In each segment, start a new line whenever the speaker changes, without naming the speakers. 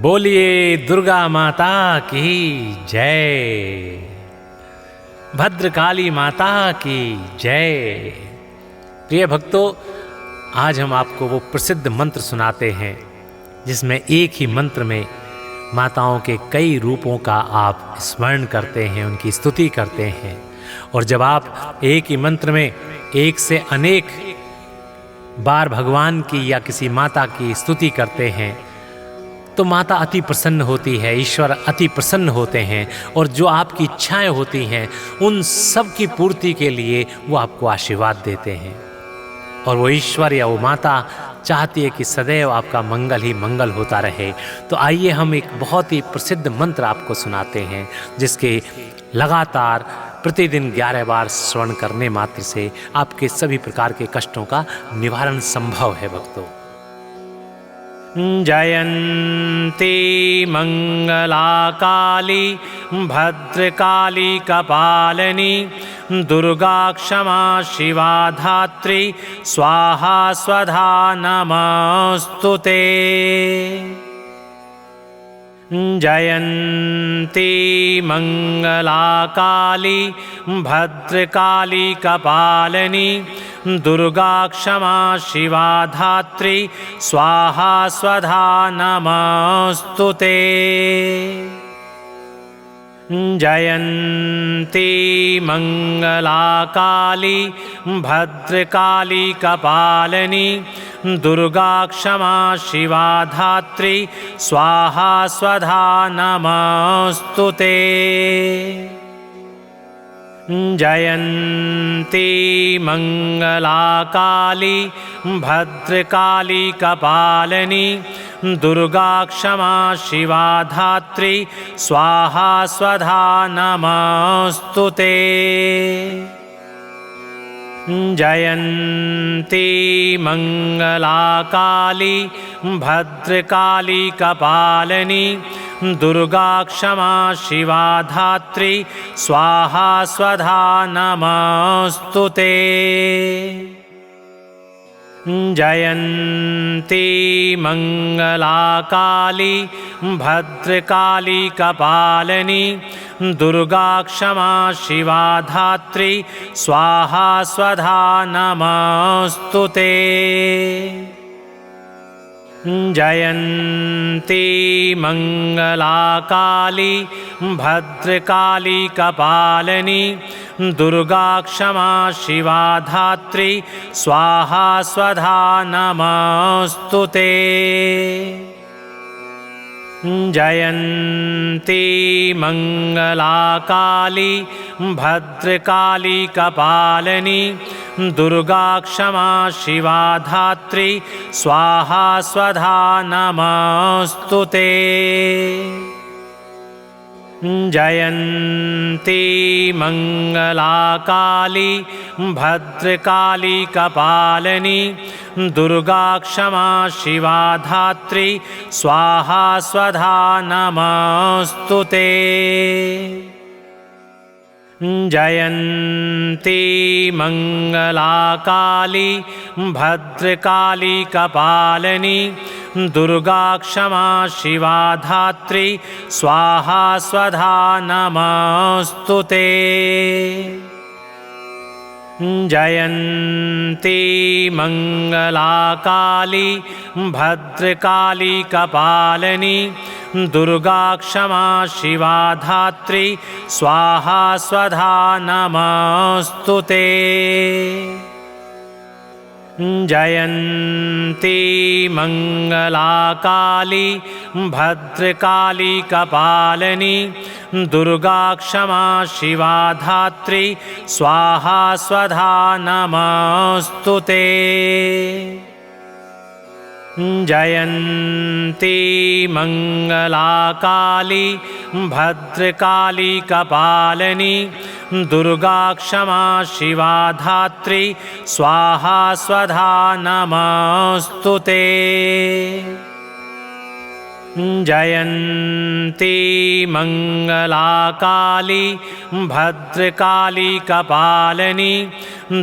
बोलिए दुर्गा माता की जय। भद्रकाली माता की जय। प्रिय भक्तों, आज हम आपको वो प्रसिद्ध मंत्र सुनाते हैं जिसमें एक ही मंत्र में माताओं के कई रूपों का आप स्मरण करते हैं, उनकी स्तुति करते हैं। और जब आप एक ही मंत्र में एक से अनेक बार भगवान की या किसी माता की स्तुति करते हैं तो माता अति प्रसन्न होती है, ईश्वर अति प्रसन्न होते हैं और जो आपकी इच्छाएं होती हैं उन सब की पूर्ति के लिए वो आपको आशीर्वाद देते हैं। और वो ईश्वर या वो माता चाहती है कि सदैव आपका मंगल ही मंगल होता रहे। तो आइए हम एक बहुत ही प्रसिद्ध मंत्र आपको सुनाते हैं जिसके लगातार प्रतिदिन 11 बार श्रवण करने मात्र से आपके सभी प्रकार के कष्टों का निवारण संभव है। भक्तों, जयन्ती मंगला काली भद्रकाली कपालिनी दुर्गा क्षमा शिवा धात्री स्वाहा स्वधा नमस्तुते। जयन्ती मंगला काली भद्रकाली कपालिनी दुर्गा क्षमा शिवा धात्री स्वाहा स्वधा नमस्तुते। जयन्ती मंगला काली भद्रकाली कपालिनी दुर्गा क्षमा शिवा धात्री स्वाहा स्वधा नमस्तुते। जयन्ती मंगला काली भद्रकाली कपालिनी दुर्गा क्षमा शिवा धात्री स्वाहा स्वधा नमस्तुते। जयन्ती मंगला काली भद्रकाली कपालिनी दुर्गा क्षमा शिवा धात्री स्वाहा स्वधा नमस्तुते। जयन्ती मंगला काली भद्रकाली कपालिनी दुर्गा क्षमा शिवा धात्री स्वाहा स्वधा नमस्तुते। जयन्ती मंगला काली भद्रकाली कपालिनी दुर्गा क्षमा शिवा धात्री स्वाहा स्वधा नमस्तुते। जयन्ती मंगला काली भद्रकाली कपालिनी दुर्गा क्षमा शिवा धात्री स्वाहा स्वधा नमस्तुते। जयन्ती मंगला काली भद्रकाली कपालिनी दुर्गा क्षमा शिवा धात्री स्वाहा स्वधा नमस्तुते। जयन्ती मंगला काली भद्रकाली कपालिनी दुर्गा क्षमा शिवा धात्री स्वाहा स्वधा नमस्तुते। जयन्ती मंगला काली भद्रकाली कपालिनी दुर्गा क्षमा शिवा धात्री स्वाहा स्वधा नमस्तुते। जयन्ती मंगला काली भद्रकाली कपालिनी दुर्गा क्षमा शिवा धात्री स्वाहा स्वधा नमस्तुते। जयन्ती मंगला काली भद्रकाली कपालिनी दुर्गा क्षमा शिवा धात्री स्वाहा स्वधा नमस्तुते। जयन्ती मङ्गलाकाली भद्रकाली कपालिनी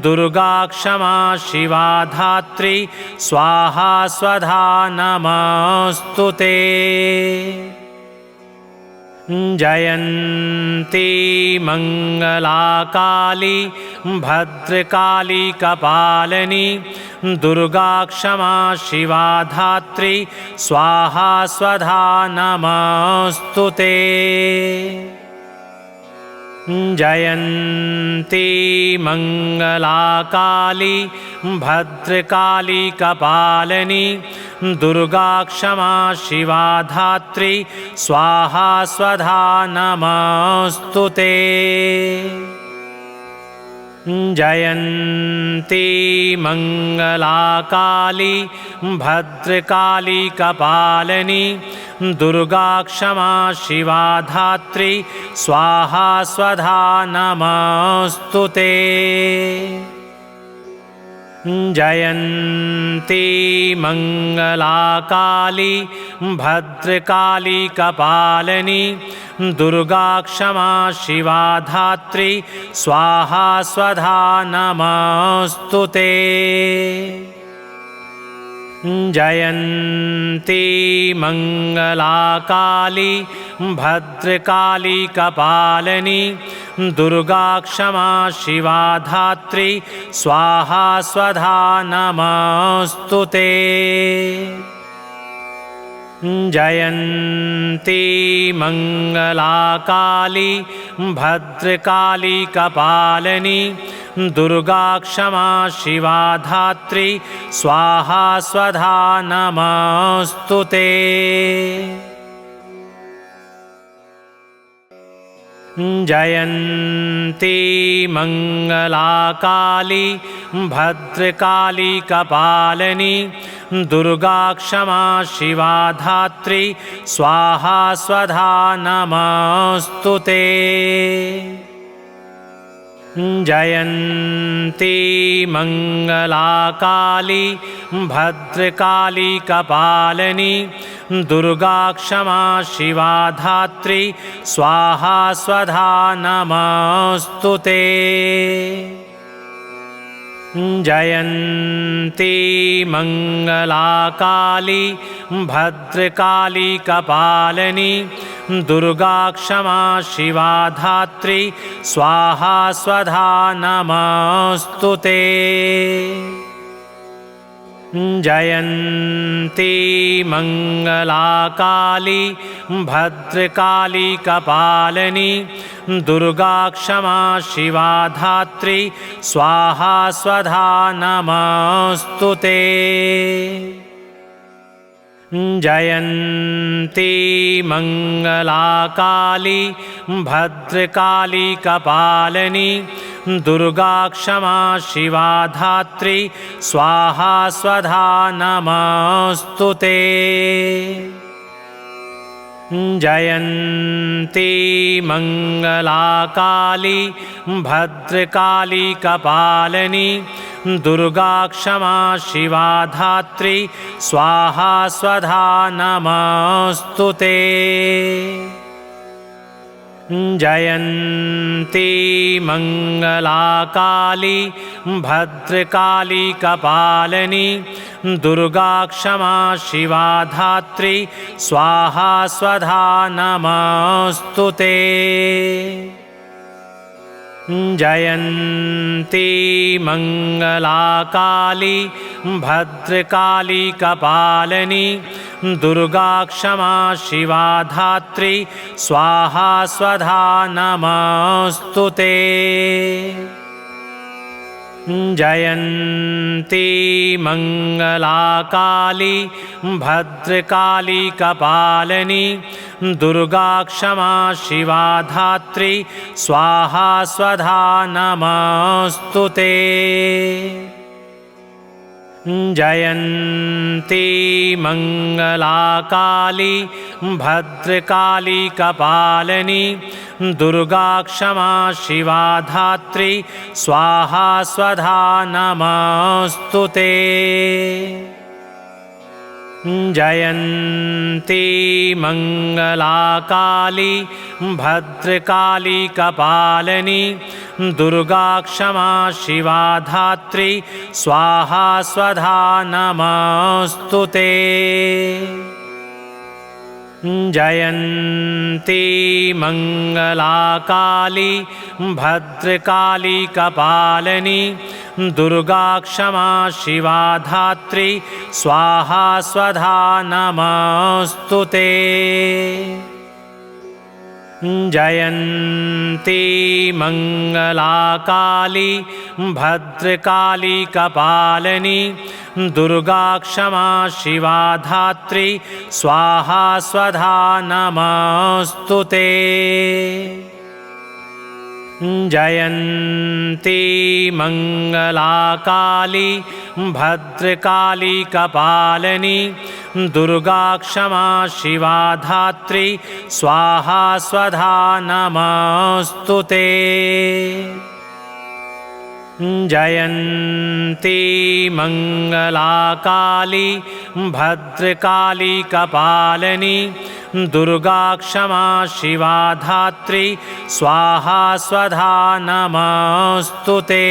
दुर्गा क्षमा शिवा धात्री स्वाहा स्वधा नमस्तुते। जयन्ती मङ्गलाकाली भद्रकाली कपालिनी दुर्गा क्षमा शिवा धात्री स्वाहा स्वधा नमस्तुते। जयन्ती मङ्गलाकाली भद्रकाली कपालिनी दुर्गा क्षमा शिवा धात्री स्वाहा स्वधा नमस्तुते। जयन्ती मङ्गलाकाली भद्रकाली कपालिनी दुर्गा क्षमा शिवा धात्री स्वाहा स्वधा नमस्तुते। जयन्ती मङ्गलाकाली भद्रकाली कपालिनी दुर्गा क्षमा शिवा धात्री स्वाहा स्वधा नमस्तुते। जयन्ती मङ्गलाकाली भद्रकाली कपालिनी दुर्गा क्षमा शिवा धात्री स्वाहा स्वधा नमस्तुते। जयन्ती मङ्गलाकाली भद्रकाली कपालिनी दुर्गा क्षमा शिवा धात्री स्वाहा स्वधा नमस्तुते। जयन्ती मङ्गलाकाली भद्रकाली कपालिनी दुर्गा क्षमा शिवा धात्री स्वाहा स्वधा नमस्तुते। जयन्ती मङ्गलाकाली भद्रकाली कपालिनी दुर्गा क्षमा शिवा धात्री स्वाहा स्वधा नमस्तुते। जयन्ती मङ्गलाकाली भद्रकाली कपालिनी दुर्गा क्षमा शिवा धात्री स्वाहा स्वधा नमस्तुते। जयन्ती मङ्गलाकाली भद्रकाली कपालिनी दुर्गा क्षमा शिवा धात्री स्वाहा स्वधा नमस्तुते। जयन्ती मङ्गलाकाली भद्रकाली कपालिनी दुर्गा क्षमा शिवा धात्री स्वाहा स्वधा नमस्तुते। जयन्ती मङ्गलाकाली भद्रकाली कपालिनी दुर्गा क्षमा शिवा धात्री स्वाहा स्वधा नमस्तुते। जयन्ती मङ्गलाकाली भद्रकाली कपालिनी दुर्गा क्षमा शिवा धात्री स्वाहा स्वधा नमस्तुते। जयन्ती मङ्गलाकाली भद्रकाली कपालिनी दुर्गा क्षमा शिवा धात्री स्वाहा स्वधा नमस्तुते। जयन्ती मङ्गलाकाली भद्रकाली कपालिनी दुर्गा क्षमा शिवा धात्री स्वाहा स्वधा नमस्तुते। जयन्ती मङ्गलाकाली भद्रकाली कपालिनी दुर्गा क्षमा शिवा धात्री स्वाहा स्वधा नमस्तुते। जयन्ती मंगला काली भद्रकाली कपालिनी दुर्गा क्षमा शिवा धात्री स्वाहा स्वधा नमस्तुते। जयन्ती मंगला काली भद्रकाली कपालिनी दुर्गा क्षमा शिवा धात्री स्वाहा स्वधा नमस्तुते। जयन्ती मंगला काली भद्रकाली कपालिनी दुर्गा क्षमा शिवा धात्री स्वाहा स्वधा नमस्तुते। जयन्ती मंगला काली भद्रकाली कपालिनी दुर्गा क्षमा शिवा धात्री स्वाहा स्वधा नमस्तुते। जयन्ती मंगला काली भद्रकाली कपालिनी दुर्गा क्षमा शिवा धात्री स्वाहा स्वधा नमस्तुते।